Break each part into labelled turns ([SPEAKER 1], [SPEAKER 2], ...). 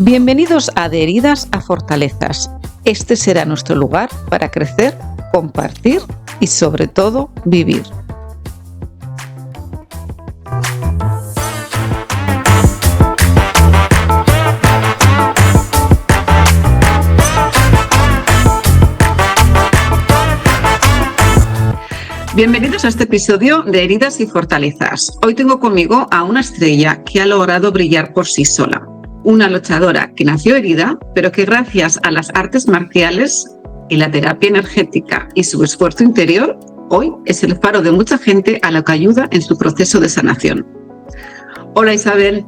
[SPEAKER 1] Bienvenidos a De Heridas a Fortalezas. Este será nuestro lugar para crecer, compartir y sobre todo vivir. Bienvenidos a este episodio de Heridas y Fortalezas. Hoy tengo conmigo a una estrella que ha logrado brillar por sí sola. Una luchadora que nació herida, pero que gracias a las artes marciales y la terapia energética y su esfuerzo interior, hoy es el faro de mucha gente a la que ayuda en su proceso de sanación. Hola Isabel,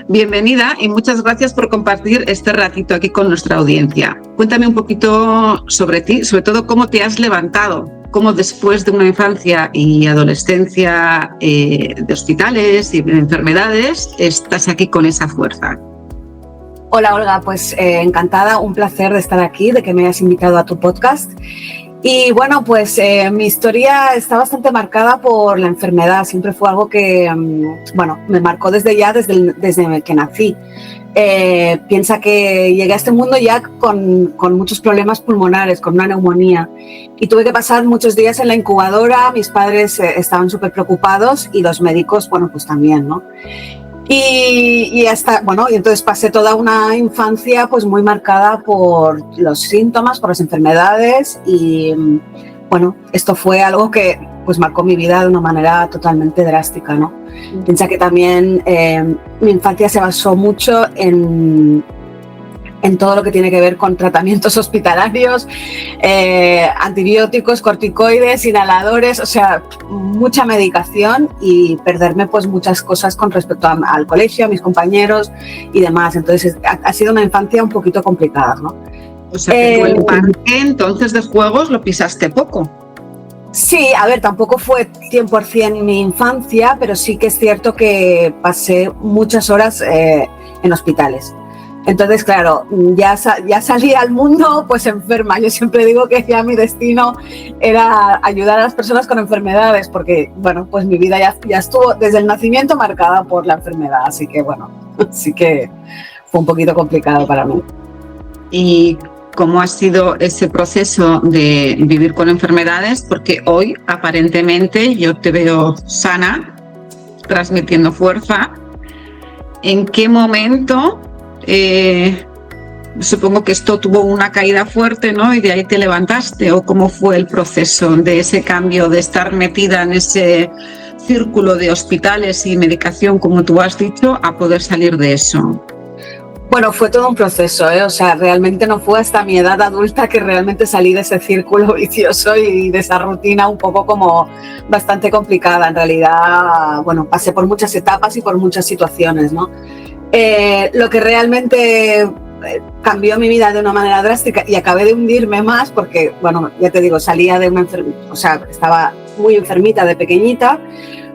[SPEAKER 1] bienvenida y muchas gracias por compartir este ratito aquí con nuestra audiencia. Cuéntame un poquito sobre ti, sobre todo cómo te has levantado, cómo después de una infancia y adolescencia de hospitales y de enfermedades estás aquí con esa fuerza.
[SPEAKER 2] Hola Olga, pues encantada, un placer de estar aquí, de que me hayas invitado a tu podcast. Y bueno, pues mi historia está bastante marcada por la enfermedad, siempre fue algo que, me marcó desde que nací. Piensa que llegué a este mundo ya con muchos problemas pulmonares, con una neumonía, y tuve que pasar muchos días en la incubadora. Mis padres estaban súper preocupados y los médicos, pues también, ¿no? Y entonces pasé toda una infancia pues muy marcada por los síntomas, por las enfermedades y esto fue algo que pues marcó mi vida de una manera totalmente drástica, ¿no? Piensa que también mi infancia se basó mucho en todo lo que tiene que ver con tratamientos hospitalarios, antibióticos, corticoides, inhaladores, o sea, mucha medicación y perderme pues muchas cosas con respecto al colegio, a mis compañeros y demás. Entonces ha sido una infancia un poquito complicada, ¿no?
[SPEAKER 1] O sea, que tú el parque entonces de juegos lo pisaste poco.
[SPEAKER 2] Sí, a ver, tampoco fue 100% mi infancia, pero sí que es cierto que pasé muchas horas en hospitales. Entonces, claro, ya salí al mundo pues enferma. Yo siempre digo que ya mi destino era ayudar a las personas con enfermedades, porque, pues mi vida ya estuvo desde el nacimiento marcada por la enfermedad. Así que, sí que fue un poquito complicado para mí.
[SPEAKER 1] ¿Y cómo ha sido ese proceso de vivir con enfermedades? Porque hoy, aparentemente, yo te veo sana, transmitiendo fuerza. ¿En qué momento? Supongo que esto tuvo una caída fuerte, ¿no? Y de ahí te levantaste, ¿o cómo fue el proceso de ese cambio, de estar metida en ese círculo de hospitales y medicación, como tú has dicho, a poder salir de eso?
[SPEAKER 2] Bueno, fue todo un proceso, ¿eh? O sea, realmente no fue hasta mi edad adulta que realmente salí de ese círculo vicioso y de esa rutina un poco como bastante complicada. En realidad, pasé por muchas etapas y por muchas situaciones, ¿no? Lo que realmente cambió mi vida de una manera drástica y acabé de hundirme más porque, ya te digo, salía de una enfermedad, o sea, estaba muy enfermita de pequeñita,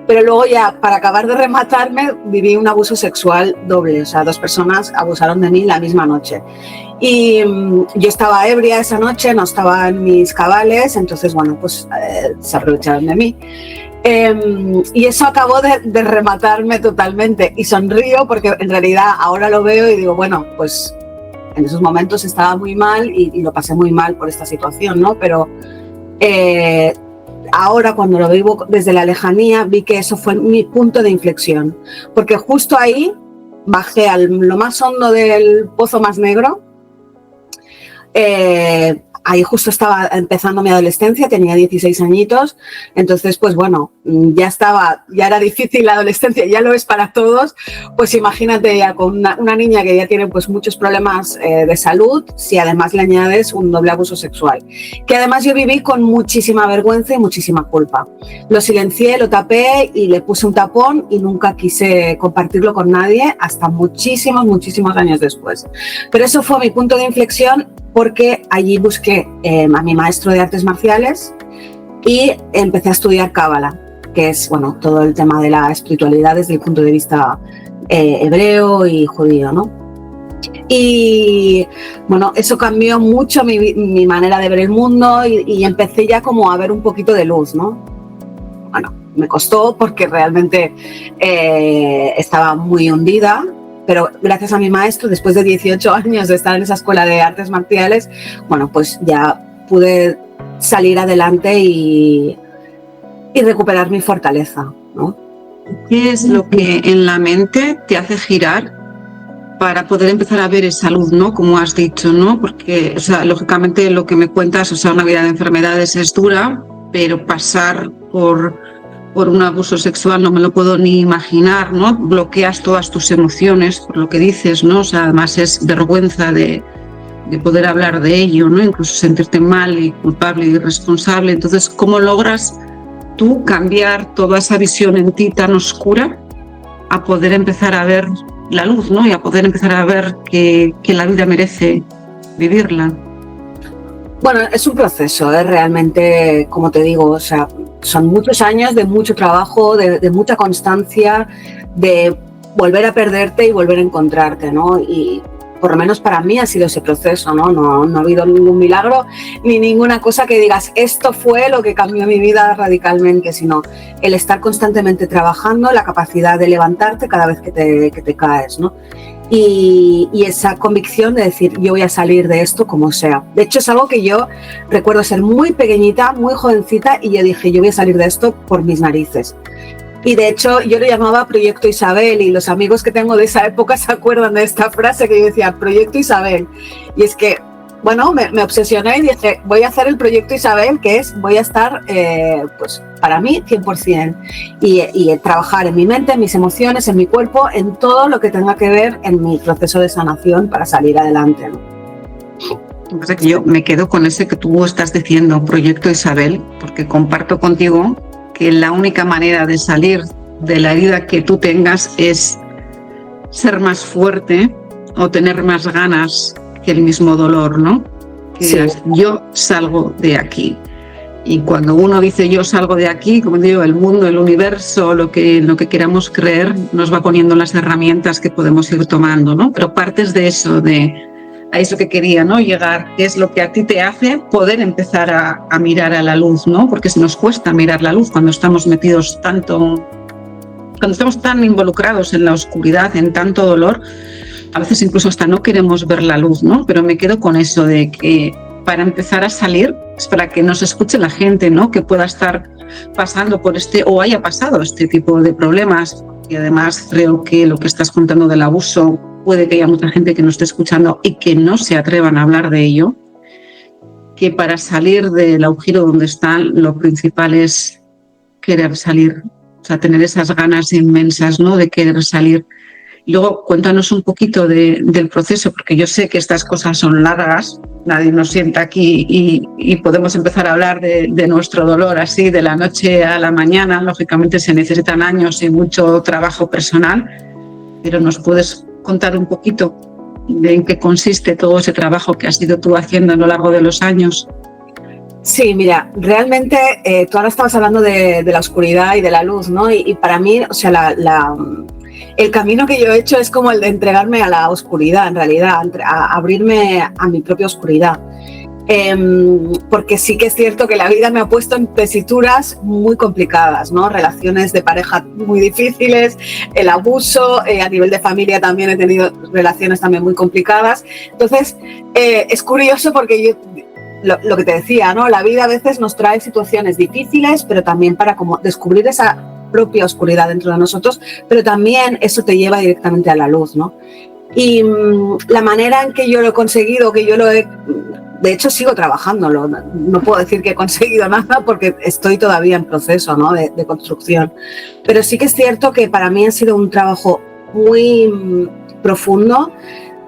[SPEAKER 2] pero luego ya para acabar de rematarme viví un abuso sexual doble, o sea, 2 personas abusaron de mí la misma noche. Y yo estaba ebria esa noche, no estaba en mis cabales, entonces, se aprovecharon de mí. Y eso acabó de rematarme totalmente y sonrío porque en realidad ahora lo veo y digo, pues en esos momentos estaba muy mal y lo pasé muy mal por esta situación, ¿no? Pero ahora cuando lo vivo desde la lejanía vi que eso fue mi punto de inflexión, porque justo ahí bajé a lo más hondo del pozo más negro. Ahí justo estaba empezando mi adolescencia, tenía 16 añitos, entonces ya era difícil la adolescencia, ya lo es para todos, pues imagínate ya con una niña que ya tiene pues muchos problemas de salud, si además le añades un doble abuso sexual, que además yo viví con muchísima vergüenza y muchísima culpa. Lo silencié, lo tapé y le puse un tapón y nunca quise compartirlo con nadie hasta muchísimos años después. Pero eso fue mi punto de inflexión, porque allí busqué a mi maestro de artes marciales y empecé a estudiar Cábala, que es todo el tema de la espiritualidad desde el punto de vista hebreo y judío, ¿no? Y eso cambió mucho mi manera de ver el mundo y empecé ya como a ver un poquito de luz, ¿no? Me costó porque realmente estaba muy hundida, pero gracias a mi maestro, después de 18 años de estar en esa escuela de artes marciales, bueno, pues ya pude salir adelante y recuperar mi fortaleza, ¿no?
[SPEAKER 1] ¿Qué es lo que en la mente te hace girar para poder empezar a ver esa luz, ¿no? Como has dicho, ¿no? Porque, o sea, lógicamente lo que me cuentas, o sea, una vida de enfermedades es dura, pero pasar por un abuso sexual no me lo puedo ni imaginar, ¿no? Bloqueas todas tus emociones por lo que dices, ¿no? O sea, además es vergüenza de poder hablar de ello, ¿no? Incluso sentirte mal y culpable y responsable. Entonces, ¿cómo logras tú cambiar toda esa visión en ti tan oscura a poder empezar a ver la luz, ¿no? Y a poder empezar a ver que la vida merece vivirla?
[SPEAKER 2] Bueno, es un proceso, realmente, como te digo, o sea, son muchos años de mucho trabajo, de mucha constancia, de volver a perderte y volver a encontrarte, ¿no? Y por lo menos para mí ha sido ese proceso, ¿no? No ha habido ningún milagro ni ninguna cosa que digas, esto fue lo que cambió mi vida radicalmente, sino el estar constantemente trabajando, la capacidad de levantarte cada vez que te caes, ¿no? Y esa convicción de decir, yo voy a salir de esto como sea. De hecho, es algo que yo recuerdo ser muy pequeñita, muy jovencita, y yo dije, yo voy a salir de esto por mis narices. Y de hecho yo lo llamaba Proyecto Isabel, y los amigos que tengo de esa época se acuerdan de esta frase que yo decía, Proyecto Isabel. Y es que, bueno, me obsesioné y dije, voy a hacer el Proyecto Isabel, que es, voy a estar, pues para mí, 100%. Y trabajar en mi mente, en mis emociones, en mi cuerpo, en todo lo que tenga que ver en mi proceso de sanación para salir adelante, ¿no?
[SPEAKER 1] Entonces, yo me quedo con ese que tú estás diciendo, Proyecto Isabel, porque comparto contigo que la única manera de salir de la herida que tú tengas es ser más fuerte o tener más ganas que el mismo dolor, ¿no? Que
[SPEAKER 2] Sí.
[SPEAKER 1] digas, yo salgo de aquí. Y cuando uno dice yo salgo de aquí, como digo, el mundo, el universo, lo que queramos creer, nos va poniendo las herramientas que podemos ir tomando, ¿no? Pero partes de eso, a eso que quería, ¿no? Llegar, qué es lo que a ti te hace poder empezar a mirar a la luz, ¿no? Porque se nos cuesta mirar la luz cuando estamos metidos cuando estamos tan involucrados en la oscuridad, en tanto dolor, a veces incluso hasta no queremos ver la luz, ¿no? Pero me quedo con eso de que para empezar a salir, es para que nos escuche la gente, ¿no? Que pueda estar pasando por o haya pasado este tipo de problemas. Y además creo que lo que estás contando del abuso, puede que haya mucha gente que nos esté escuchando y que no se atrevan a hablar de ello, que para salir del agujero donde están, lo principal es querer salir, o sea, tener esas ganas inmensas, ¿no? De querer salir. Luego, cuéntanos un poquito del proceso, porque yo sé que estas cosas son largas, nadie nos sienta aquí y podemos empezar a hablar de nuestro dolor así, de la noche a la mañana. Lógicamente se necesitan años y mucho trabajo personal, pero ¿nos puedes contar un poquito de en qué consiste todo ese trabajo que has ido tú haciendo a lo largo de los años?
[SPEAKER 2] Sí, mira, realmente tú ahora estabas hablando de la oscuridad y de la luz, ¿no? Y para mí, o sea, el camino que yo he hecho es como el de entregarme a la oscuridad, en realidad, a abrirme a mi propia oscuridad. Porque sí que es cierto que la vida me ha puesto en tesituras muy complicadas, ¿no? Relaciones de pareja muy difíciles, el abuso, a nivel de familia también he tenido relaciones también muy complicadas. Entonces, es curioso porque yo, lo que te decía, ¿no? La vida a veces nos trae situaciones difíciles, pero también para como descubrir esa propia oscuridad dentro de nosotros, pero también eso te lleva directamente a la luz, ¿no? Y la manera en que yo lo he conseguido, que yo lo he... De hecho, sigo trabajándolo. No puedo decir que he conseguido nada porque estoy todavía en proceso, ¿no? de construcción. Pero sí que es cierto que para mí ha sido un trabajo muy profundo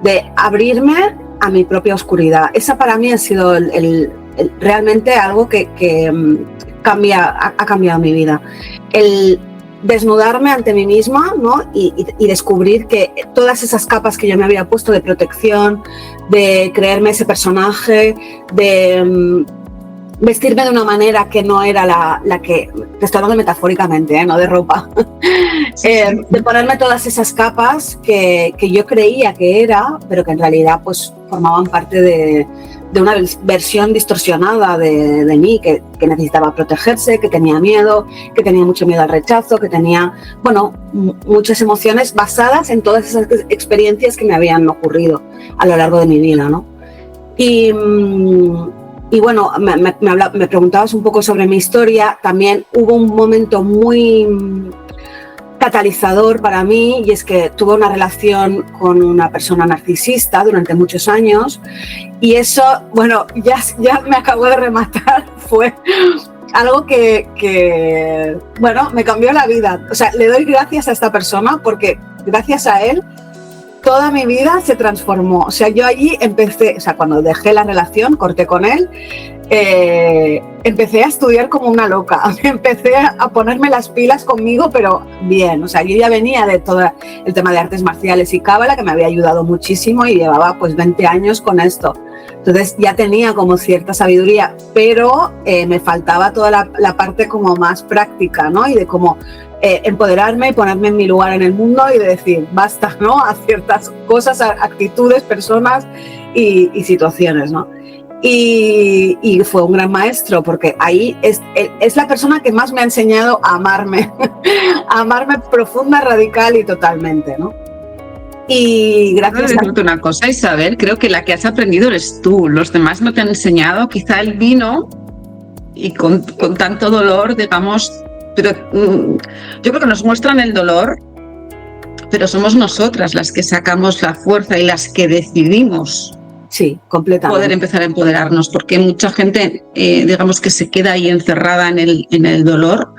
[SPEAKER 2] de abrirme a mi propia oscuridad. Esa para mí ha sido realmente algo que ha cambiado mi vida. El desnudarme ante mí misma, ¿no? y descubrir que todas esas capas que yo me había puesto de protección, de creerme ese personaje, de vestirme de una manera que no era la que, te estoy hablando metafóricamente, no de ropa,
[SPEAKER 1] Sí.
[SPEAKER 2] De ponerme todas esas capas que yo creía que era, pero que en realidad pues formaban parte una versión distorsionada de mí, que necesitaba protegerse, que tenía miedo, que tenía mucho miedo al rechazo, que tenía, bueno, muchas emociones basadas en todas esas experiencias que me habían ocurrido a lo largo de mi vida, ¿no? Y bueno, me preguntabas un poco sobre mi historia. También hubo un momento muy catalizador para mí, y es que tuve una relación con una persona narcisista durante muchos años, y eso, bueno, ya me acabó de rematar. Fue algo que bueno, me cambió la vida. O sea, le doy gracias a esta persona, porque gracias a él toda mi vida se transformó. O sea, yo allí empecé, o sea, cuando dejé la relación, corté con él, empecé a estudiar como una loca. Empecé a ponerme las pilas conmigo, pero bien. O sea, yo ya venía de todo el tema de artes marciales y cábala, que me había ayudado muchísimo, y llevaba pues 20 años con esto. Entonces ya tenía como cierta sabiduría, pero me faltaba toda la parte como más práctica, ¿no? Y de cómo empoderarme y ponerme en mi lugar en el mundo, y de decir basta, ¿no? A ciertas cosas, a actitudes, personas y situaciones, ¿no? Y fue un gran maestro, porque ahí es la persona que más me ha enseñado a amarme, a amarme profunda, radical y totalmente, ¿no? Y gracias
[SPEAKER 1] a... decirte una cosa, Isabel, creo que la que has aprendido eres tú. Los demás no te han enseñado. Quizá él vino y con tanto dolor, digamos, pero yo creo que nos muestran el dolor, pero somos nosotras las que sacamos la fuerza y las que decidimos,
[SPEAKER 2] sí, completamente,
[SPEAKER 1] poder empezar a empoderarnos, porque mucha gente, digamos, que se queda ahí encerrada en el dolor,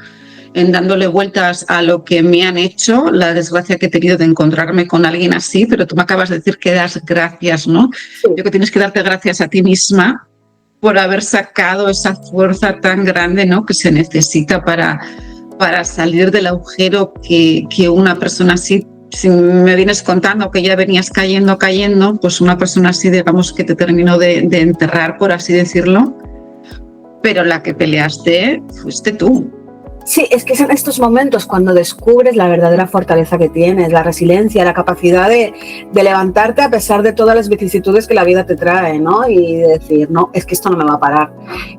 [SPEAKER 1] en dándole vueltas a lo que me han hecho, la desgracia que he tenido de encontrarme con alguien así. Pero tú me acabas de decir que das gracias, ¿no? Sí. Yo creo que tienes que darte gracias a ti misma por haber sacado esa fuerza tan grande, ¿no?, que se necesita para salir del agujero que una persona así, si me vienes contando que ya venías cayendo, pues una persona así, digamos, que te terminó de enterrar, por así decirlo, pero la que peleaste fuiste tú.
[SPEAKER 2] Sí, es que es en estos momentos cuando descubres la verdadera fortaleza que tienes, la resiliencia, la capacidad de levantarte a pesar de todas las vicisitudes que la vida te trae, ¿no? Y de decir, no, es que esto no me va a parar.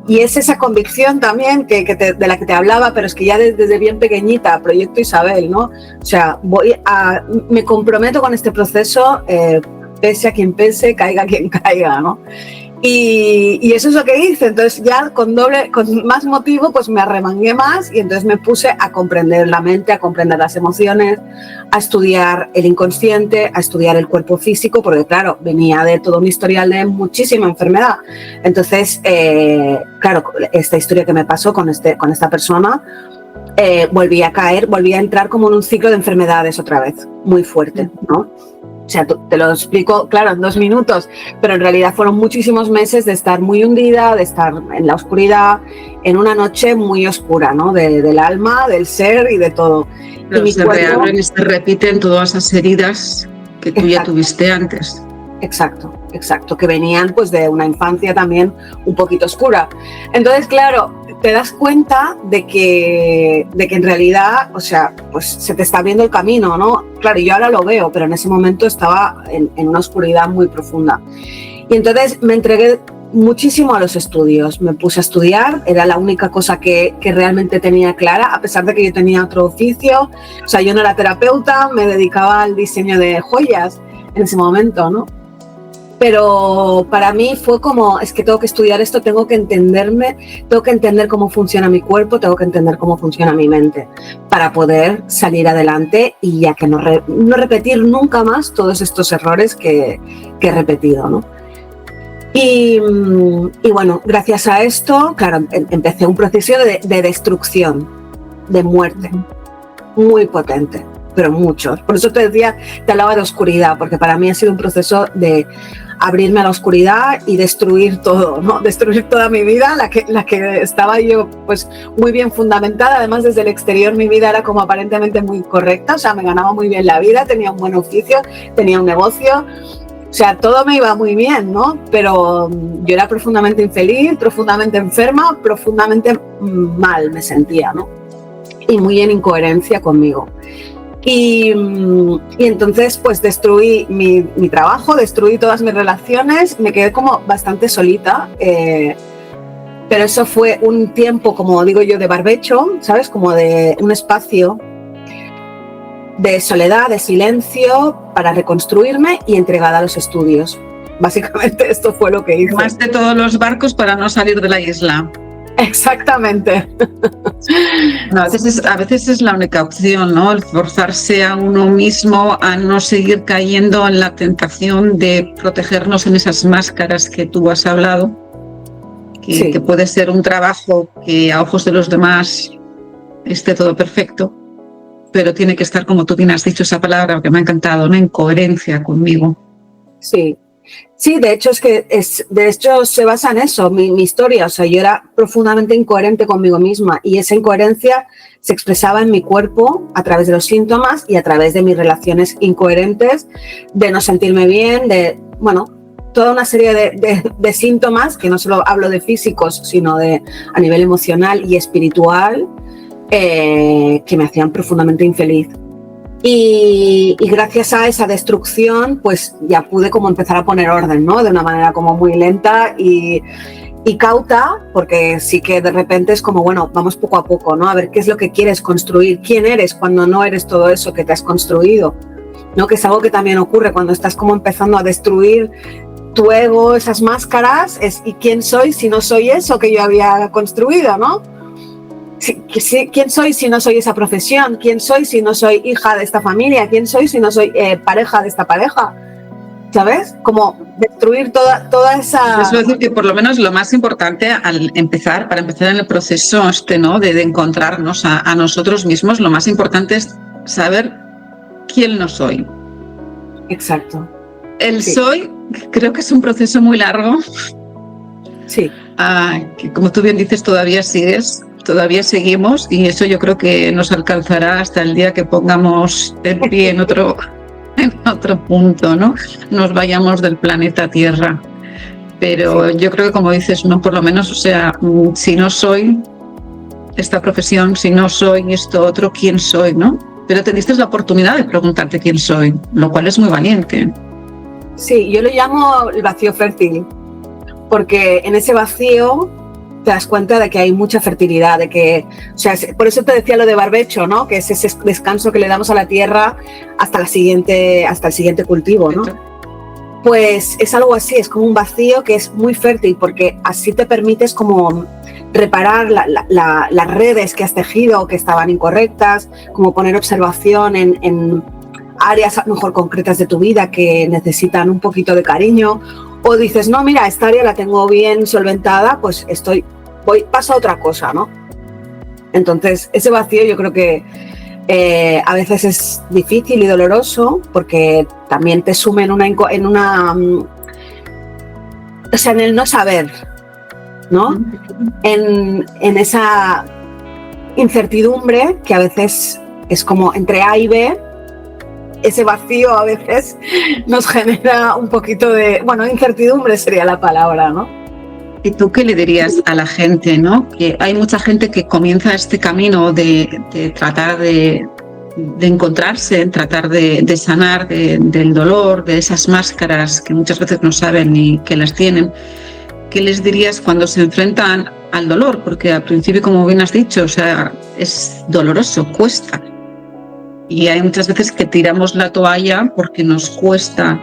[SPEAKER 2] Y es esa convicción también de la que te hablaba, pero es que ya desde bien pequeñita, Proyecto Isabel, ¿no? O sea, me comprometo con este proceso, pese a quien pese, caiga quien caiga, ¿no? Y eso es lo que hice. Entonces ya con más motivo, pues me arremangué más, y entonces me puse a comprender la mente, a comprender las emociones, a estudiar el inconsciente, a estudiar el cuerpo físico, porque claro, venía de todo un historial de muchísima enfermedad. Entonces, claro, esta historia que me pasó con esta persona, volví a entrar como en un ciclo de enfermedades otra vez, muy fuerte, ¿no? O sea, te lo explico, claro, en 2 minutos, pero en realidad fueron muchísimos meses de estar muy hundida, de estar en la oscuridad, en una noche muy oscura, ¿no? Del alma, del ser y de todo.
[SPEAKER 1] Pero y se reabren y se repiten todas esas heridas que tú ya tuviste antes.
[SPEAKER 2] Exacto, que venían pues de una infancia también un poquito oscura. Entonces, claro, te das cuenta de que en realidad, o sea, pues se te está abriendo el camino, ¿no? Claro, yo ahora lo veo, pero en ese momento estaba en una oscuridad muy profunda. Y entonces me entregué muchísimo a los estudios, me puse a estudiar, era la única cosa que realmente tenía clara, a pesar de que yo tenía otro oficio. O sea, yo no era terapeuta, me dedicaba al diseño de joyas en ese momento, ¿no? Pero para mí fue como, es que tengo que estudiar esto, tengo que entenderme, tengo que entender cómo funciona mi cuerpo, tengo que entender cómo funciona mi mente para poder salir adelante y ya que no repetir nunca más todos estos errores que he repetido, ¿no? Y bueno, gracias a esto, claro, empecé un proceso de destrucción, de muerte, muy potente, pero muchos. Por eso te hablaba de oscuridad, porque para mí ha sido un proceso de abrirme a la oscuridad y destruir todo, ¿no? Destruir toda mi vida, la que estaba yo pues muy bien fundamentada. Además, desde el exterior mi vida era como aparentemente muy correcta, o sea, me ganaba muy bien la vida, tenía un buen oficio, tenía un negocio, o sea, todo me iba muy bien, ¿no? Pero yo era profundamente infeliz, profundamente enferma, profundamente mal me sentía, ¿no? Y muy en incoherencia conmigo. Y entonces pues destruí mi trabajo, destruí todas mis relaciones, me quedé como bastante solita, pero eso fue un tiempo, como digo yo, de barbecho, ¿sabes? Como de un espacio de soledad, de silencio, para reconstruirme y entregada a los estudios. Básicamente esto fue lo que hice.
[SPEAKER 1] Tomaste todos los barcos para no salir de la isla.
[SPEAKER 2] Exactamente.
[SPEAKER 1] No, a veces es la única opción, ¿no? El forzarse a uno mismo a no seguir cayendo en la tentación de protegernos en esas máscaras que tú has hablado, que puede ser un trabajo que a ojos de los demás esté todo perfecto, pero tiene que estar, como tú bien has dicho esa palabra que me ha encantado, ¿no? En coherencia conmigo.
[SPEAKER 2] Sí. Sí, de hecho se basa en eso, mi historia. O sea, yo era profundamente incoherente conmigo misma y esa incoherencia se expresaba en mi cuerpo a través de los síntomas y a través de mis relaciones incoherentes, de no sentirme bien, de, bueno, toda una serie de síntomas, que no solo hablo de físicos, sino a nivel emocional y espiritual, que me hacían profundamente infeliz. Y gracias a esa destrucción, pues ya pude como empezar a poner orden, ¿no? De una manera como muy lenta y cauta, porque sí que de repente es como, bueno, vamos poco a poco, ¿no? A ver qué es lo que quieres construir, quién eres cuando no eres todo eso que te has construido, ¿no? Que es algo que también ocurre cuando estás como empezando a destruir tu ego, esas máscaras, ¿y quién soy si no soy eso que yo había construido, ¿no? ¿Quién soy si no soy esa profesión? ¿Quién soy si no soy hija de esta familia? ¿Quién soy si no soy pareja de esta pareja? ¿Sabes? Como destruir toda esa...
[SPEAKER 1] Eso es decir que por lo menos lo más importante para empezar en el proceso ¿no? de encontrarnos a nosotros mismos, lo más importante es saber quién no soy.
[SPEAKER 2] Exacto.
[SPEAKER 1] El soy, creo que es un proceso muy largo.
[SPEAKER 2] Sí.
[SPEAKER 1] Que como tú bien dices, todavía seguimos, y eso yo creo que nos alcanzará hasta el día que pongamos el pie en otro punto, ¿no? Nos vayamos del planeta Tierra. Pero yo creo que, como dices, no, por lo menos, o sea, si no soy esta profesión, si no soy esto otro, ¿quién soy, no? Pero te diste la oportunidad de preguntarte quién soy, lo cual es muy valiente.
[SPEAKER 2] Sí, yo lo llamo el vacío fértil, porque en ese vacío te das cuenta de que hay mucha fertilidad, de que, o sea, por eso te decía lo de barbecho, ¿no? Que es ese descanso que le damos a la tierra hasta el siguiente cultivo, ¿no? Pues es algo así, es como un vacío que es muy fértil, porque así te permites como reparar las redes que has tejido que estaban incorrectas, como poner observación en áreas a lo mejor concretas de tu vida que necesitan un poquito de cariño, o dices, no, mira, esta área la tengo bien solventada, pues paso a otra cosa, ¿no? Entonces, ese vacío yo creo que a veces es difícil y doloroso, porque también te sume en el no saber, ¿no? En esa incertidumbre que a veces es como entre A y B. Ese vacío a veces nos genera un poquito de, incertidumbre sería la palabra, ¿no?
[SPEAKER 1] ¿Y tú qué le dirías a la gente, no? Que hay mucha gente que comienza este camino de tratar de encontrarse, tratar de sanar del dolor, de esas máscaras que muchas veces no saben ni que las tienen. ¿Qué les dirías cuando se enfrentan al dolor? Porque al principio, como bien has dicho, o sea, es doloroso, cuesta. Y hay muchas veces que tiramos la toalla porque nos cuesta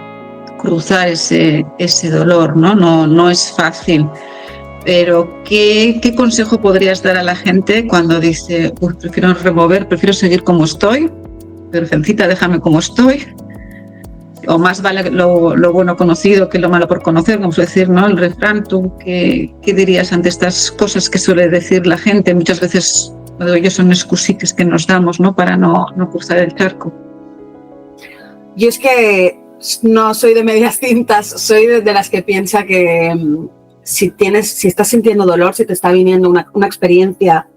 [SPEAKER 1] cruzar ese dolor, ¿no? No es fácil. Pero ¿qué consejo podrías dar a la gente cuando dice, prefiero remover, prefiero seguir como estoy, virgencita, déjame como estoy? O más vale lo bueno conocido que lo malo por conocer, vamos a decir, ¿no? El refrán. ¿Tú qué dirías ante estas cosas que suele decir la gente? Muchas veces, son excusitas que nos damos, ¿no? Para no cruzar el charco.
[SPEAKER 2] Yo es que no soy de medias tintas, soy de las que piensa que si estás sintiendo dolor, si te está viniendo una experiencia,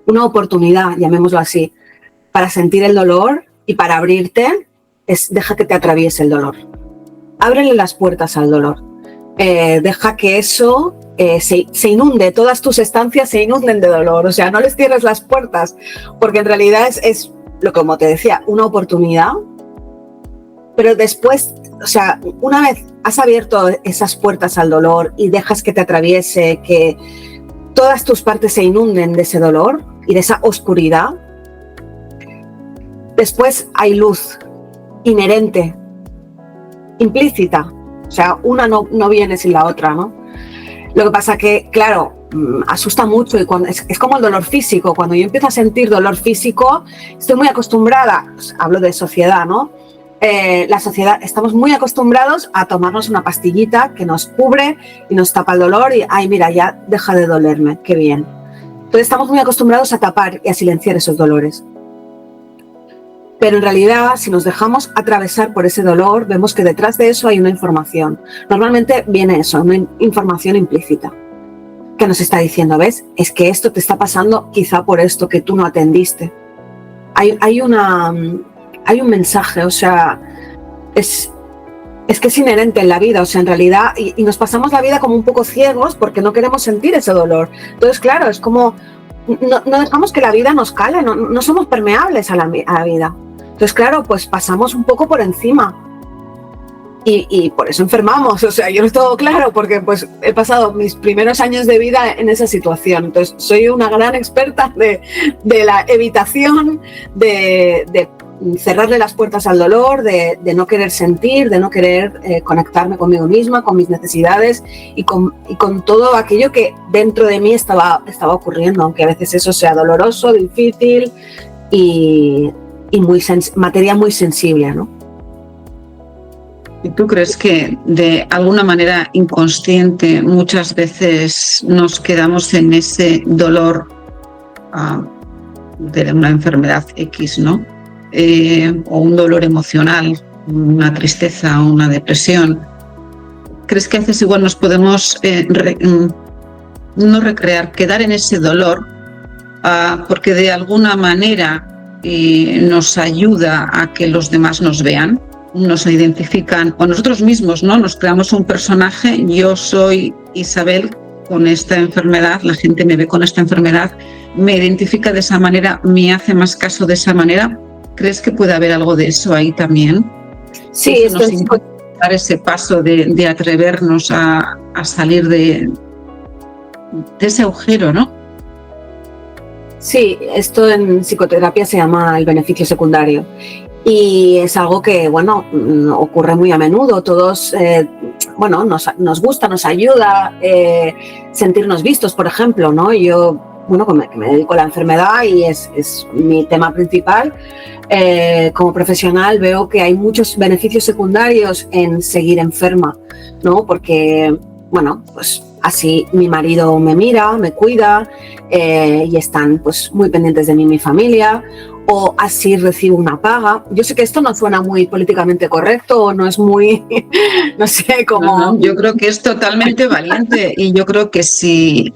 [SPEAKER 2] una oportunidad, llamémoslo así, para sentir el dolor y para abrirte, deja que te atraviese el dolor. Ábrele las puertas al dolor. Deja que eso se inunde, todas tus estancias se inunden de dolor. O sea, no les cierres las puertas, porque en realidad es lo como te decía, una oportunidad, pero después, o sea, una vez has abierto esas puertas al dolor y dejas que te atraviese, que todas tus partes se inunden de ese dolor y de esa oscuridad, después hay luz inherente, implícita. O sea, una no viene sin la otra, ¿no? Lo que pasa que, claro, asusta mucho y es como el dolor físico. Cuando yo empiezo a sentir dolor físico, estoy muy acostumbrada, pues, hablo de sociedad, ¿no? La sociedad, estamos muy acostumbrados a tomarnos una pastillita que nos cubre y nos tapa el dolor y, ay, mira, ya deja de dolerme, qué bien. Entonces estamos muy acostumbrados a tapar y a silenciar esos dolores. Pero en realidad, si nos dejamos atravesar por ese dolor, vemos que detrás de eso hay una información. Normalmente viene eso, una información implícita, que nos está diciendo, ¿ves? Es que esto te está pasando quizá por esto que tú no atendiste. Hay un mensaje, o sea, es que es inherente en la vida, o sea, en realidad, y nos pasamos la vida como un poco ciegos porque no queremos sentir ese dolor. Entonces, claro, es como, no dejamos que la vida nos cale, no somos permeables a la vida. Entonces, claro, pues pasamos un poco por encima y por eso enfermamos. O sea, yo lo tengo claro porque pues he pasado mis primeros años de vida en esa situación. Entonces, soy una gran experta de la evitación, de cerrarle las puertas al dolor, de no querer sentir, de no querer conectarme conmigo misma, con mis necesidades y con todo aquello que dentro de mí estaba ocurriendo, aunque a veces eso sea doloroso, difícil y materia muy sensible, ¿no?
[SPEAKER 1] ¿Y tú crees que de alguna manera inconsciente muchas veces nos quedamos en ese dolor de una enfermedad X, ¿no? O un dolor emocional, una tristeza o una depresión? ¿Crees que a veces igual nos podemos no recrear, quedar en ese dolor porque de alguna manera nos ayuda a que los demás nos vean, nos identifican, o nosotros mismos, ¿no? Nos creamos un personaje, yo soy Isabel con esta enfermedad, la gente me ve con esta enfermedad, me identifica de esa manera, me hace más caso de esa manera. ¿Crees que puede haber algo de eso ahí también?
[SPEAKER 2] Sí,
[SPEAKER 1] nos impide dar ese paso de atrevernos a salir de ese agujero, ¿no?
[SPEAKER 2] Sí, esto en psicoterapia se llama el beneficio secundario y es algo que, bueno, ocurre muy a menudo. Todos, bueno, nos gusta, nos ayuda sentirnos vistos, por ejemplo, ¿no? Yo, bueno, que me dedico a la enfermedad y es mi tema principal. Como profesional veo que hay muchos beneficios secundarios en seguir enferma, ¿no? Porque, bueno, pues así mi marido me mira, me cuida y están pues muy pendientes de mí mi familia, o así recibo una paga. Yo sé que esto no suena muy políticamente correcto o no es muy, no sé, como...
[SPEAKER 1] No, yo creo que es totalmente valiente y yo creo que si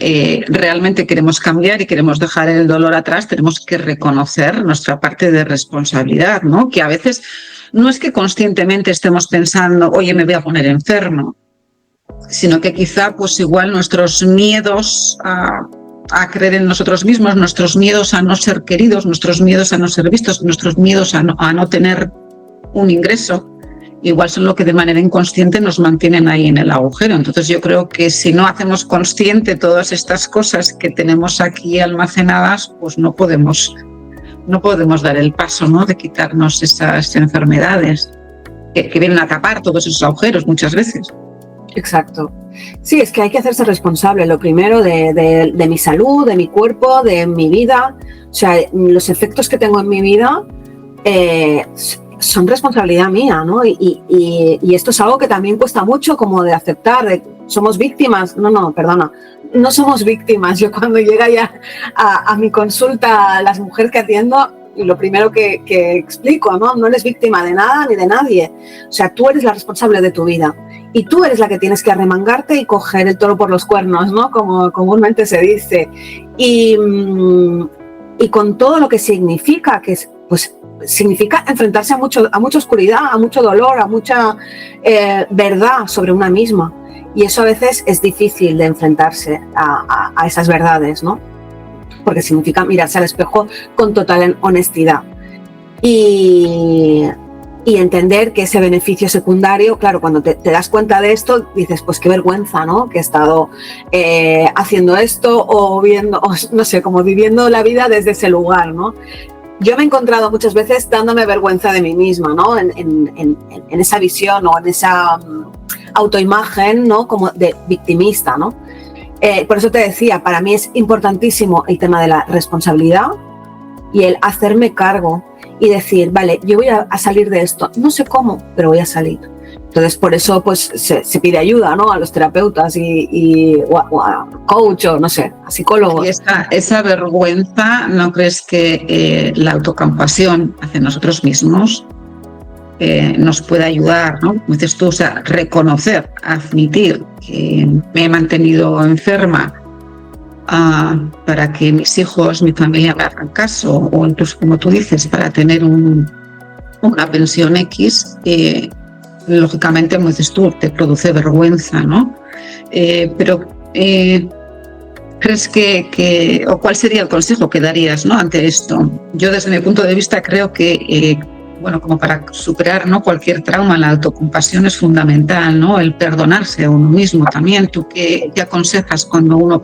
[SPEAKER 1] realmente queremos cambiar y queremos dejar el dolor atrás, tenemos que reconocer nuestra parte de responsabilidad, ¿no? Que a veces no es que conscientemente estemos pensando, oye, me voy a poner enfermo, sino que quizá pues igual nuestros miedos a creer en nosotros mismos, nuestros miedos a no ser queridos, nuestros miedos a no ser vistos, nuestros miedos a no tener un ingreso, igual son lo que de manera inconsciente nos mantienen ahí en el agujero. Entonces yo creo que si no hacemos consciente todas estas cosas que tenemos aquí almacenadas, pues no podemos dar el paso, ¿no? De quitarnos esas enfermedades que vienen a tapar todos esos agujeros muchas veces.
[SPEAKER 2] Exacto. Sí, es que hay que hacerse responsable, lo primero, de mi salud, de mi cuerpo, de mi vida. O sea, los efectos que tengo en mi vida son responsabilidad mía, ¿no? Y esto es algo que también cuesta mucho como de aceptar, somos víctimas. No, perdona, no somos víctimas. Yo cuando llega ya a mi consulta, las mujeres que atiendo, lo primero que explico, ¿no? No eres víctima de nada ni de nadie. O sea, tú eres la responsable de tu vida. Y tú eres la que tienes que arremangarte y coger el toro por los cuernos, ¿no? Como comúnmente se dice. Y con todo lo que significa, que es, pues, significa enfrentarse a mucha oscuridad, a mucho dolor, a mucha verdad sobre una misma. Y eso a veces es difícil de enfrentarse a esas verdades, ¿no? Porque significa mirarse al espejo con total honestidad. y entender que ese beneficio secundario, claro, cuando te das cuenta de esto, dices, pues qué vergüenza, ¿no? Que he estado haciendo esto o viendo, o no sé, como viviendo la vida desde ese lugar, ¿no? Yo me he encontrado muchas veces dándome vergüenza de mí misma, ¿no? En esa visión o en esa autoimagen, ¿no? Como de victimista, ¿no? Por eso te decía, para mí es importantísimo el tema de la responsabilidad y el hacerme cargo y decir, vale, yo voy a salir de esto, no sé cómo, pero voy a salir. Entonces, por eso pues se pide ayuda, ¿no? A los terapeutas o a coach o no sé, a psicólogos.
[SPEAKER 1] Y esa vergüenza, ¿no crees que la autocompasión hacia nosotros mismos nos puede ayudar, ¿no? Como dices tú, o sea, reconocer, admitir que me he mantenido enferma para que mis hijos, mi familia me hagan caso, o incluso, como tú dices, para tener una pensión X, lógicamente, como dices tú, te produce vergüenza, ¿no? Pero ¿crees o cuál sería el consejo que darías, ¿no? Ante esto? Yo, desde mi punto de vista, creo que bueno, como para superar, ¿no? Cualquier trauma, la autocompasión es fundamental, ¿no? El perdonarse a uno mismo también. ¿Tú qué aconsejas cuando uno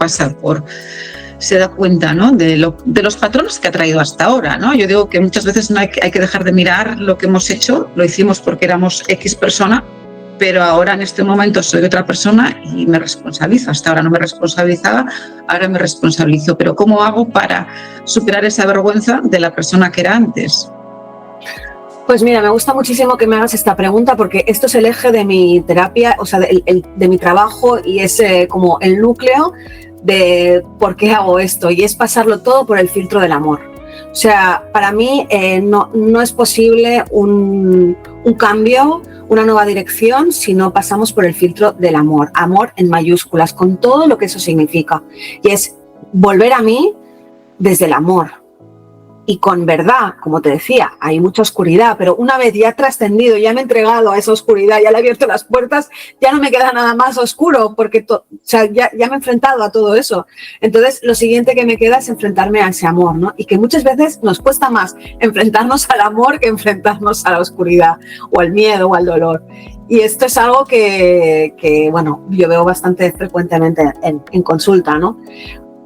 [SPEAKER 1] se da cuenta, ¿no? de los patrones que ha traído hasta ahora, ¿no? Yo digo que muchas veces no hay que dejar de mirar lo que hemos hecho, lo hicimos porque éramos X persona, pero ahora en este momento soy otra persona y me responsabilizo. Hasta ahora no me responsabilizaba, ahora me responsabilizo. Pero ¿cómo hago para superar esa vergüenza de la persona que era antes?
[SPEAKER 2] Pues mira, me gusta muchísimo que me hagas esta pregunta porque esto es el eje de mi terapia, o sea, de mi trabajo y es como el núcleo de por qué hago esto y es pasarlo todo por el filtro del amor. O sea, para mí no es posible un cambio, una nueva dirección si no pasamos por el filtro del amor. Amor en mayúsculas, con todo lo que eso significa. Y es volver a mí desde el amor. Y con verdad, como te decía, hay mucha oscuridad, pero una vez ya he trascendido, ya me he entregado a esa oscuridad, ya le he abierto las puertas, ya no me queda nada más oscuro, porque ya me he enfrentado a todo eso. Entonces, lo siguiente que me queda es enfrentarme a ese amor, ¿no? Y que muchas veces nos cuesta más enfrentarnos al amor que enfrentarnos a la oscuridad, o al miedo, o al dolor. Y esto es algo que bueno, yo veo bastante frecuentemente en consulta, ¿no?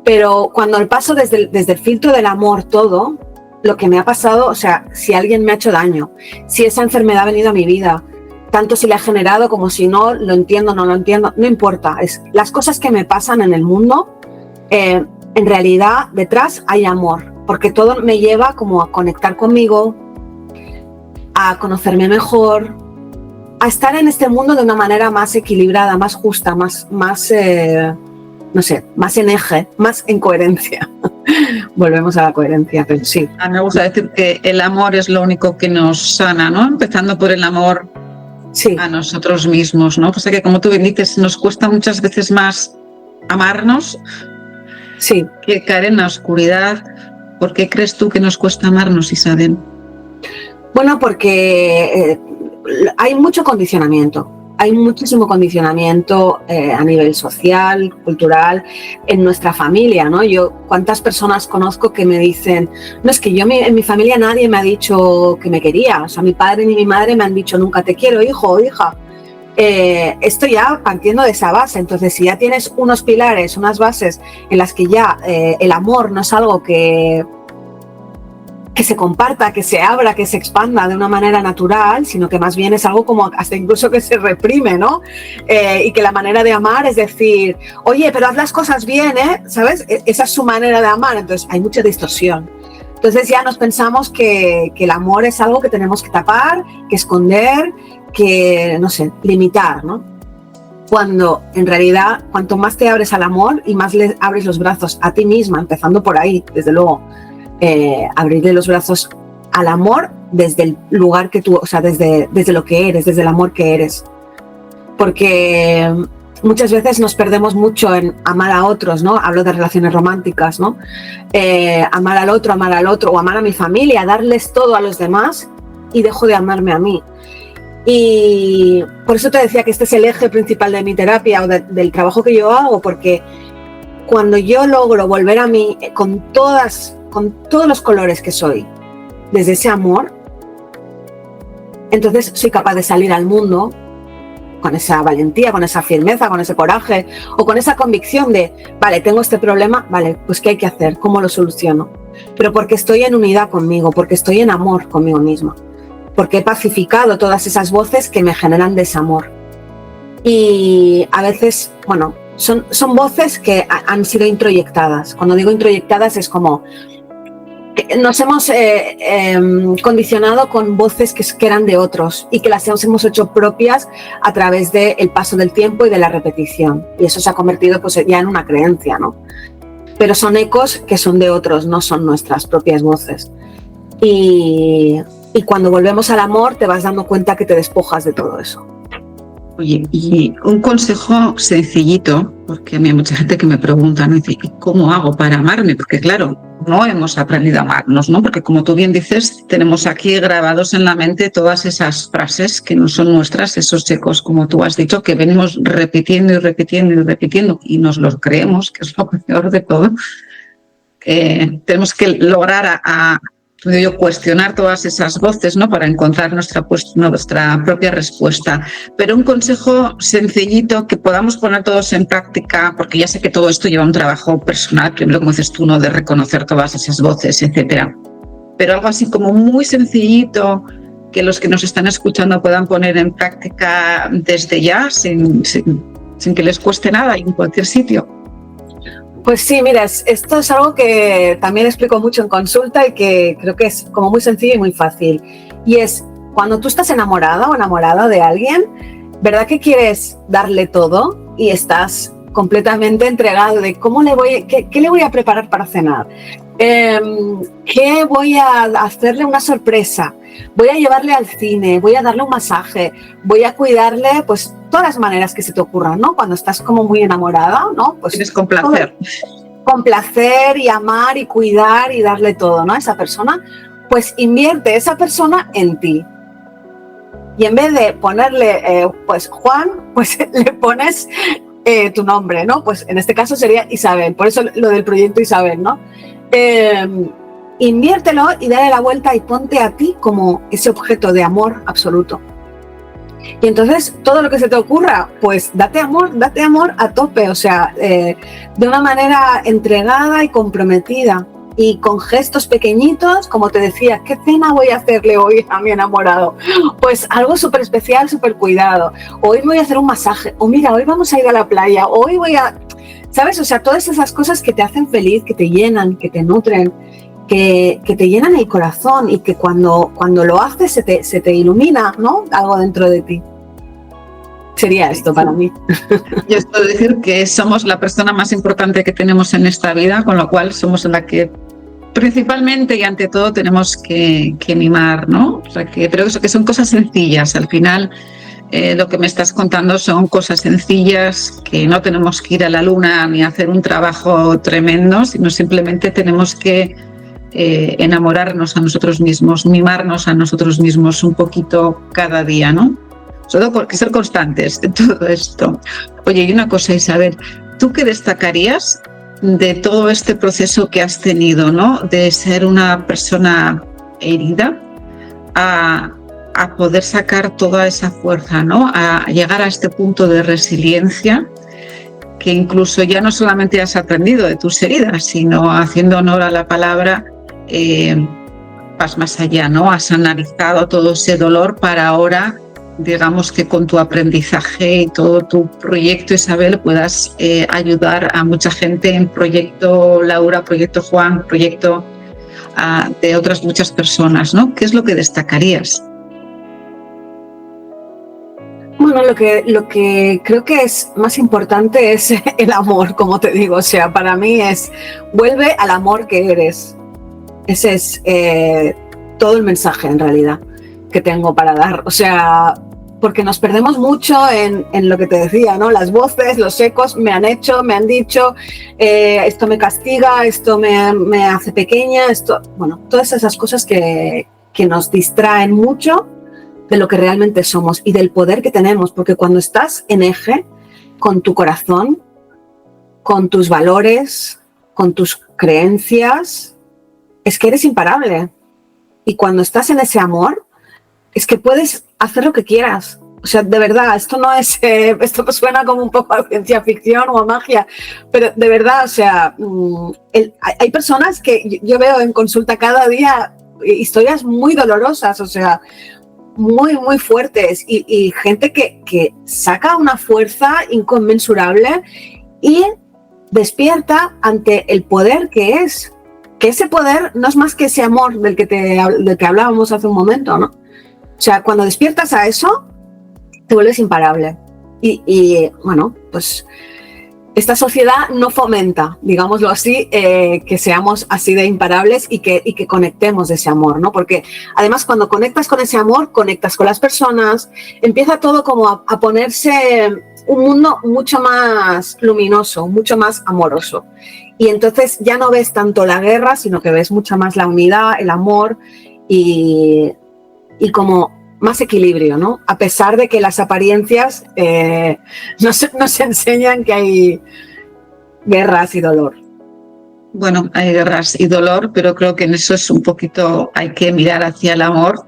[SPEAKER 2] Pero cuando el paso desde el filtro del amor todo, lo que me ha pasado, o sea, si alguien me ha hecho daño, si esa enfermedad ha venido a mi vida, tanto si la ha generado como si no, lo entiendo, no lo entiendo, no importa. Las cosas que me pasan en el mundo, en realidad detrás hay amor, porque todo me lleva como a conectar conmigo, a conocerme mejor, a estar en este mundo de una manera más equilibrada, más justa, más no sé, más en eje, más en coherencia. Volvemos a la coherencia, pero sí.
[SPEAKER 1] Me gusta decir que el amor es lo único que nos sana, ¿no? Empezando por el amor a nosotros mismos, ¿no? O sea que, como tú bien dices, nos cuesta muchas veces más amarnos que caer en la oscuridad. ¿Por qué crees tú que nos cuesta amarnos, Isabel?
[SPEAKER 2] Bueno, porque hay mucho condicionamiento. Hay muchísimo condicionamiento a nivel social, cultural, en nuestra familia, ¿no? ¿Cuántas personas conozco que me dicen, no, es que en mi familia nadie me ha dicho que me quería, o sea, mi padre ni mi madre me han dicho nunca te quiero, hijo o hija. Esto ya partiendo de esa base, entonces si ya tienes unos pilares, unas bases en las que ya el amor no es algo que se comparta, que se abra, que se expanda de una manera natural, sino que más bien es algo como hasta incluso que se reprime, ¿no? Y que la manera de amar es decir, oye, pero haz las cosas bien, ¿eh? ¿Sabes? Esa es su manera de amar, entonces hay mucha distorsión. Entonces ya nos pensamos que el amor es algo que tenemos que tapar, que esconder, que, no sé, limitar, ¿no? Cuando en realidad, cuanto más te abres al amor y más le abres los brazos a ti misma, empezando por ahí, desde luego, abrirle los brazos al amor desde el lugar que tú, o sea, desde lo que eres, desde el amor que eres. Porque muchas veces nos perdemos mucho en amar a otros, ¿no? Hablo de relaciones románticas, ¿no? Amar al otro o amar a mi familia, darles todo a los demás y dejo de amarme a mí. Y por eso te decía que este es el eje principal de mi terapia o del trabajo que yo hago, porque cuando yo logro volver a mí con todos los colores que soy, desde ese amor, entonces soy capaz de salir al mundo con esa valentía, con esa firmeza, con ese coraje o con esa convicción de, vale, tengo este problema, vale, pues ¿qué hay que hacer? ¿Cómo lo soluciono? Pero porque estoy en unidad conmigo, porque estoy en amor conmigo misma, porque he pacificado todas esas voces que me generan desamor. Y a veces, bueno, son voces que han sido introyectadas. Cuando digo introyectadas es como nos hemos condicionado con voces que eran de otros y que las hemos hecho propias a través del paso del tiempo y de la repetición. Y eso se ha convertido pues, ya en una creencia, ¿no? Pero son ecos que son de otros, no son nuestras propias voces. Y cuando volvemos al amor te vas dando cuenta que te despojas de todo eso.
[SPEAKER 1] Oye, y un consejo sencillito, porque a mí hay mucha gente que me pregunta, ¿no? Dice, ¿y cómo hago para amarme? Porque claro, no hemos aprendido a amarnos, ¿no? Porque como tú bien dices, tenemos aquí grabados en la mente todas esas frases que no son nuestras, esos ecos, como tú has dicho, que venimos repitiendo y repitiendo y repitiendo y nos los creemos, que es lo peor de todo. Tenemos que lograr cuestionar todas esas voces, ¿no? Para encontrar nuestra propia respuesta. Pero un consejo sencillito que podamos poner todos en práctica, porque ya sé que todo esto lleva un trabajo personal, primero como dices tú, ¿no? De reconocer todas esas voces, etcétera. Pero algo así como muy sencillito que los que nos están escuchando puedan poner en práctica desde ya, sin que les cueste nada y en cualquier sitio.
[SPEAKER 2] Pues sí, mira, esto es algo que también explico mucho en consulta y que creo que es como muy sencillo y muy fácil. Y es, cuando tú estás enamorada o enamorado de alguien, ¿verdad que quieres darle todo y estás completamente entregado de qué le voy a preparar para cenar? ¿Qué voy a hacerle una sorpresa? Voy a llevarle al cine, voy a darle un masaje, voy a cuidarle, pues todas las maneras que se te ocurran, ¿no? Cuando estás como muy enamorada, ¿no? Pues
[SPEAKER 1] tienes complacer.
[SPEAKER 2] Complacer y amar y cuidar y darle todo, ¿no? A esa persona, pues invierte esa persona en ti. Y en vez de ponerle, pues Juan, pues le pones tu nombre, ¿no? Pues en este caso sería Isabel, por eso lo del proyecto Isabel, ¿no? Inviértelo y dale la vuelta y ponte a ti como ese objeto de amor absoluto. Y entonces todo lo que se te ocurra, pues date amor a tope, o sea, de una manera entregada y comprometida y con gestos pequeñitos, como te decía, ¿qué cena voy a hacerle hoy a mi enamorado? Pues algo súper especial, súper cuidado. Hoy voy a hacer un masaje, o mira, hoy vamos a ir a la playa, hoy voy a... ¿Sabes? O sea, todas esas cosas que te hacen feliz, que te llenan, que te nutren, que te llenan el corazón y que cuando lo haces se te ilumina, ¿no? Algo dentro de ti. Sería esto para mí.
[SPEAKER 1] Yo os puedo decir que somos la persona más importante que tenemos en esta vida, con lo cual somos la que principalmente y ante todo tenemos que mimar, ¿no? O sea, pero eso que son cosas sencillas. Al final, lo que me estás contando son cosas sencillas, que no tenemos que ir a la luna ni hacer un trabajo tremendo, sino simplemente tenemos que enamorarnos a nosotros mismos, mimarnos a nosotros mismos un poquito cada día, ¿no? Sobre todo porque ser constantes en todo esto. Oye, y una cosa, Isabel, ¿tú qué destacarías de todo este proceso que has tenido, ¿no? De ser una persona herida a poder sacar toda esa fuerza, ¿no? A llegar a este punto de resiliencia que incluso ya no solamente has aprendido de tus heridas, sino haciendo honor a la palabra, vas más allá, ¿no? Has analizado todo ese dolor para ahora, digamos que con tu aprendizaje y todo tu proyecto, Isabel, puedas ayudar a mucha gente en Proyecto Laura, Proyecto Juan, Proyecto de otras muchas personas, ¿no? ¿Qué es lo que destacarías?
[SPEAKER 2] Bueno, lo que creo que es más importante es el amor, como te digo. O sea, para mí es, vuelve al amor que eres. Ese es todo el mensaje, en realidad, que tengo para dar. O sea, porque nos perdemos mucho en lo que te decía, ¿no? Las voces, los ecos me han hecho, me han dicho, esto me castiga, esto me hace pequeña, esto... Bueno, todas esas cosas que nos distraen mucho de lo que realmente somos y del poder que tenemos, porque cuando estás en eje con tu corazón, con tus valores, con tus creencias, es que eres imparable. Y cuando estás en ese amor, es que puedes hacer lo que quieras. O sea, de verdad, esto no es, esto suena como un poco a ciencia ficción o a magia, pero de verdad, o sea, hay personas que yo veo en consulta cada día historias muy dolorosas, o sea, muy, muy fuertes y gente que saca una fuerza inconmensurable y despierta ante el poder que es. Que ese poder no es más que ese amor del que hablábamos hace un momento, ¿no? O sea, cuando despiertas a eso, te vuelves imparable. Y bueno, pues esta sociedad no fomenta, digámoslo así, que seamos así de imparables y que conectemos de ese amor, ¿no? Porque además cuando conectas con ese amor, conectas con las personas, empieza todo como a ponerse un mundo mucho más luminoso, mucho más amoroso. Y entonces ya no ves tanto la guerra, sino que ves mucho más la unidad, el amor y como más equilibrio, ¿no? A pesar de que las apariencias nos enseñan que hay guerras y dolor.
[SPEAKER 1] Bueno, hay guerras y dolor, pero creo que en eso es un poquito, hay que mirar hacia el amor.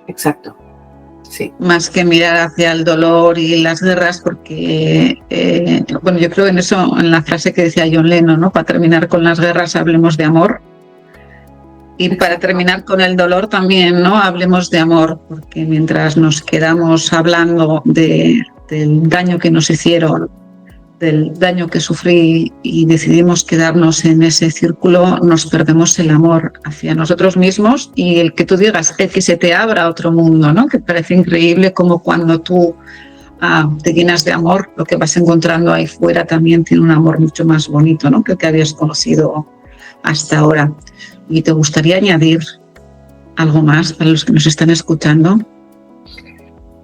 [SPEAKER 2] Exacto, sí.
[SPEAKER 1] Más que mirar hacia el dolor y las guerras, porque, bueno, yo creo en eso, en la frase que decía John Lennon, ¿no? Para terminar con las guerras hablemos de amor. Y para terminar con el dolor también, ¿no? Hablemos de amor, porque mientras nos quedamos hablando del daño que nos hicieron, del daño que sufrí y decidimos quedarnos en ese círculo, nos perdemos el amor hacia nosotros mismos y el que tú digas, el que se te abra otro mundo, ¿no? Que parece increíble como cuando tú te llenas de amor, lo que vas encontrando ahí fuera también tiene un amor mucho más bonito, ¿no? Que el que habías conocido hasta ahora. ¿Y te gustaría añadir algo más para los que nos están escuchando?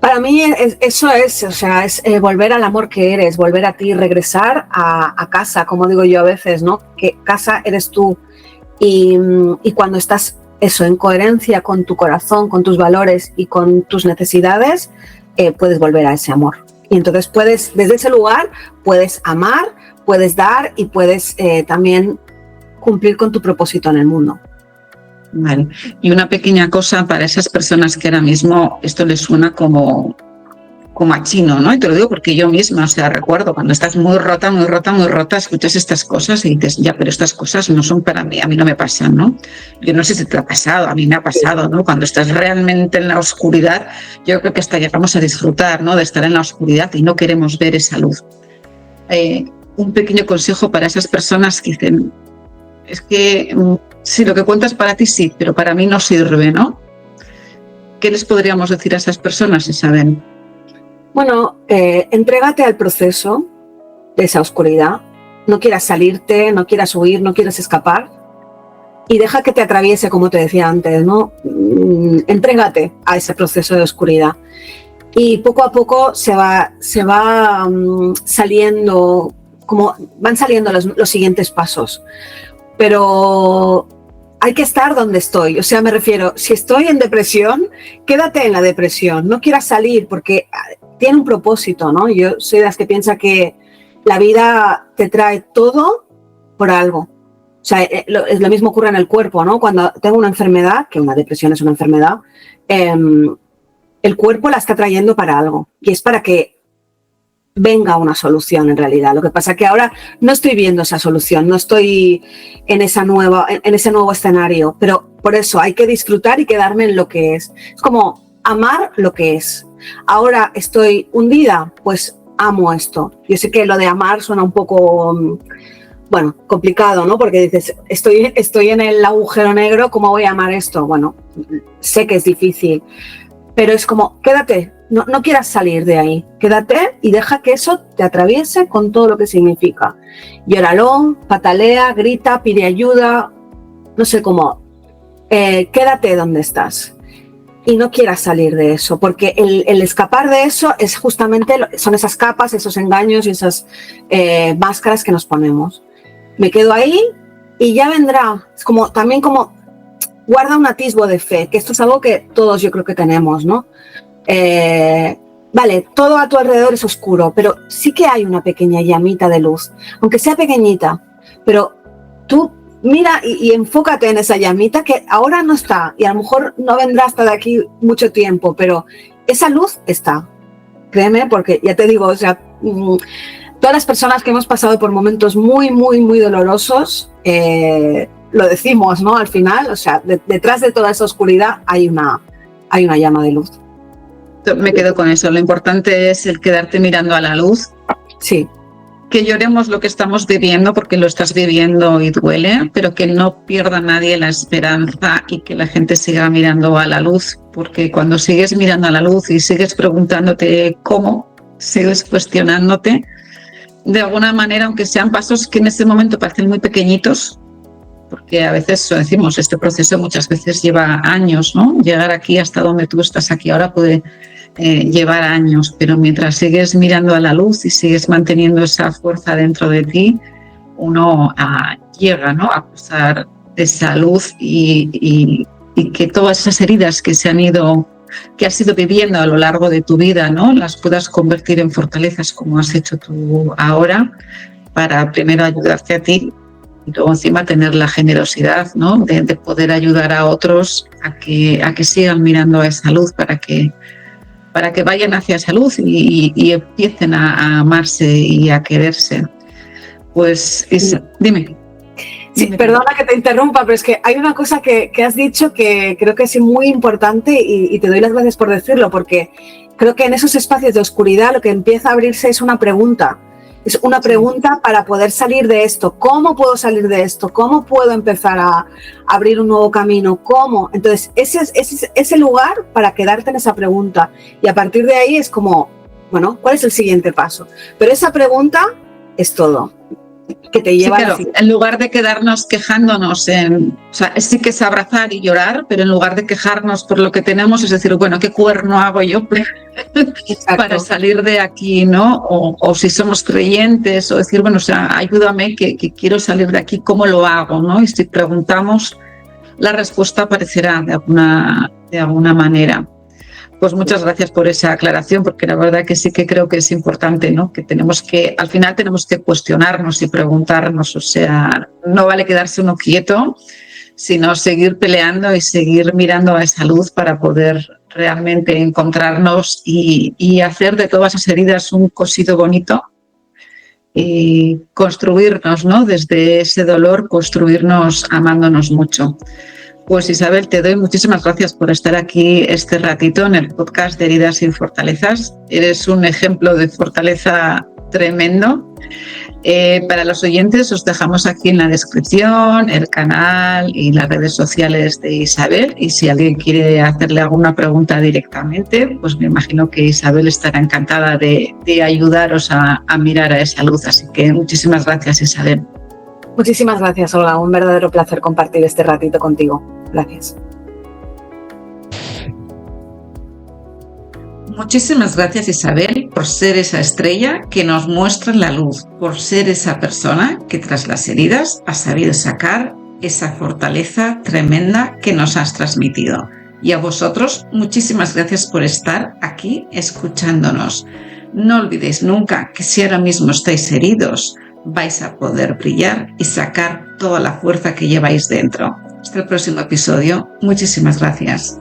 [SPEAKER 2] Para mí eso es, o sea, es volver al amor que eres, volver a ti, regresar a casa, como digo yo a veces, ¿no? Que casa eres tú. Y cuando estás eso, en coherencia con tu corazón, con tus valores y con tus necesidades, puedes volver a ese amor. Y entonces puedes, desde ese lugar, puedes amar, puedes dar y puedes también cumplir con tu propósito en el mundo.
[SPEAKER 1] Vale. Y una pequeña cosa para esas personas que ahora mismo esto les suena como a chino, ¿no? Y te lo digo porque yo misma, o sea, recuerdo cuando estás muy rota, escuchas estas cosas y dices, ya, pero estas cosas no son para mí, a mí no me pasan, ¿no? Yo no sé si te ha pasado, a mí me ha pasado, ¿no? Cuando estás realmente en la oscuridad, yo creo que hasta llegamos a disfrutar, ¿no? De estar en la oscuridad y no queremos ver esa luz. Un pequeño consejo para esas personas que dicen, es que sí, lo que cuentas para ti sí, pero para mí no sirve, ¿no? ¿Qué les podríamos decir a esas personas si saben?
[SPEAKER 2] Bueno, entrégate al proceso de esa oscuridad. No quieras salirte, no quieras huir, no quieras escapar. Y deja que te atraviese, como te decía antes, ¿no? Entrégate a ese proceso de oscuridad. Y poco a poco se va saliendo, como van saliendo los siguientes pasos. Pero hay que estar donde estoy. O sea, me refiero, si estoy en depresión, quédate en la depresión. No quieras salir porque tiene un propósito, ¿no? Yo soy de las que piensa que la vida te trae todo por algo. O sea, lo mismo ocurre en el cuerpo, ¿no? Cuando tengo una enfermedad, que una depresión es una enfermedad, el cuerpo la está trayendo para algo. Y es para que venga una solución en realidad. Lo que pasa es que ahora no estoy viendo esa solución, no estoy en ese nuevo escenario, pero por eso hay que disfrutar y quedarme en lo que es. Es como amar lo que es. Ahora estoy hundida, pues amo esto. Yo sé que lo de amar suena un poco, bueno, complicado, ¿no? Porque dices, estoy en el agujero negro, ¿cómo voy a amar esto? Bueno, sé que es difícil, pero es como, quédate. No quieras salir de ahí, quédate y deja que eso te atraviese con todo lo que significa. Llóralo, patalea, grita, pide ayuda, no sé cómo. Quédate donde estás y no quieras salir de eso, porque el escapar de eso es justamente, son esas capas, esos engaños y esas máscaras que nos ponemos. Me quedo ahí y ya vendrá. Es como, también como, guarda un atisbo de fe, que esto es algo que todos yo creo que tenemos, ¿no? Vale, todo a tu alrededor es oscuro, pero sí que hay una pequeña llamita de luz, aunque sea pequeñita, pero tú mira y enfócate en esa llamita que ahora no está y a lo mejor no vendrá hasta de aquí mucho tiempo, pero esa luz está. Créeme, porque ya te digo, o sea, todas las personas que hemos pasado por momentos muy, muy, muy dolorosos, lo decimos, ¿no? Al final, o sea, detrás de toda esa oscuridad hay una llama de luz.
[SPEAKER 1] Me quedo con eso. Lo importante es el quedarte mirando a la luz.
[SPEAKER 2] Sí.
[SPEAKER 1] Que lloremos lo que estamos viviendo porque lo estás viviendo y duele, pero que no pierda nadie la esperanza y que la gente siga mirando a la luz, porque cuando sigues mirando a la luz y sigues preguntándote cómo, sigues cuestionándote, de alguna manera, aunque sean pasos que en ese momento parecen muy pequeñitos, porque a veces lo decimos, este proceso muchas veces lleva años, ¿no? Llegar aquí hasta donde tú estás aquí ahora puede llevar años, pero mientras sigues mirando a la luz y sigues manteniendo esa fuerza dentro de ti, uno llega, ¿no?, a cruzar esa luz y que todas esas heridas que has ido viviendo a lo largo de tu vida, ¿no?, las puedas convertir en fortalezas como has hecho tú ahora, para primero ayudarte a ti y luego encima tener la generosidad, ¿no?, de poder ayudar a otros a que sigan mirando a esa luz para que vayan hacia esa luz y empiecen a amarse y a quererse. Pues, dime.
[SPEAKER 2] Sí, perdona que te interrumpa, pero es que hay una cosa que has dicho que creo que es muy importante y te doy las gracias por decirlo, porque creo que en esos espacios de oscuridad lo que empieza a abrirse es una pregunta. Es una pregunta para poder salir de esto. ¿Cómo puedo salir de esto? ¿Cómo puedo empezar a abrir un nuevo camino? ¿Cómo? Entonces, ese lugar para quedarte en esa pregunta. Y a partir de ahí es como, bueno, ¿cuál es el siguiente paso? Pero esa pregunta es todo. Que te lleva
[SPEAKER 1] en lugar de quedarnos quejándonos, o sea, sí que es abrazar y llorar, pero en lugar de quejarnos por lo que tenemos, es decir, bueno, ¿qué cuerno hago yo para salir de aquí, ¿no? O si somos creyentes, o decir, bueno, o sea, ayúdame que quiero salir de aquí, ¿cómo lo hago, no? Y si preguntamos, la respuesta aparecerá de alguna manera. Pues muchas gracias por esa aclaración, porque la verdad que sí que creo que es importante, ¿no? Que al final tenemos que cuestionarnos y preguntarnos, o sea, no vale quedarse uno quieto, sino seguir peleando y seguir mirando a esa luz para poder realmente encontrarnos y hacer de todas esas heridas un cosido bonito y construirnos, ¿no? Desde ese dolor, construirnos amándonos mucho. Pues Isabel, te doy muchísimas gracias por estar aquí este ratito en el podcast de Heridas y Fortalezas. Eres un ejemplo de fortaleza tremendo. Para los oyentes os dejamos aquí en la descripción el canal y las redes sociales de Isabel, y si alguien quiere hacerle alguna pregunta directamente, pues me imagino que Isabel estará encantada de ayudaros a mirar a esa luz. Así que muchísimas gracias, Isabel.
[SPEAKER 2] Muchísimas gracias, Olga. Un verdadero placer compartir este ratito contigo. Gracias.
[SPEAKER 1] Muchísimas gracias, Isabel, por ser esa estrella que nos muestra la luz, por ser esa persona que tras las heridas ha sabido sacar esa fortaleza tremenda que nos has transmitido. Y a vosotros, muchísimas gracias por estar aquí escuchándonos. No olvidéis nunca que si ahora mismo estáis heridos, vais a poder brillar y sacar toda la fuerza que lleváis dentro. Hasta el próximo episodio. Muchísimas gracias.